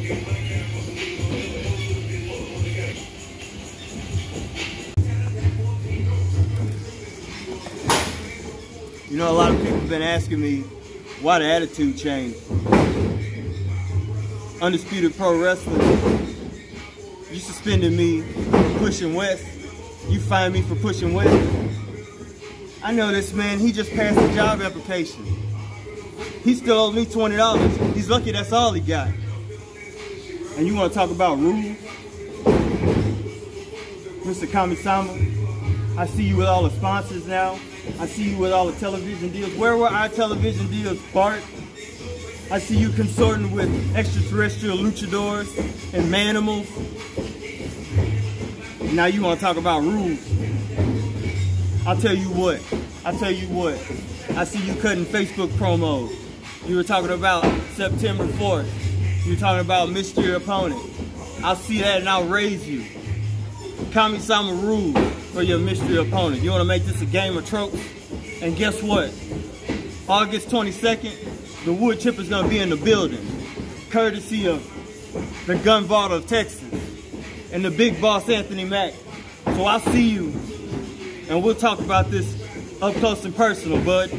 You know, a lot of people have been asking me why the attitude changed. Undisputed Pro Wrestling, you suspended me for pushing west. You fined me for pushing west. I know this man, he just passed a job application. He still owes me $20. He's lucky that's all he got. And you want to talk about rules? Mr. Kami-sama, I see you with all the sponsors now. I see you with all the television deals. Where were our television deals, Bart? I see you consorting with extraterrestrial luchadors and manimals. Now you want to talk about rules. I'll tell you what. I see you cutting Facebook promos. You were talking about September 4th. You were talking about mystery opponent. I'll see that and I'll raise you. Kami-sama rules for your mystery opponent. You want to make this a game of tropes? And guess what? August 22nd, the wood chipper is going to be in the building, courtesy of the gun vault of Texas and the big boss Anthony Mack. So I'll see you and we'll talk about this up close and personal, bud.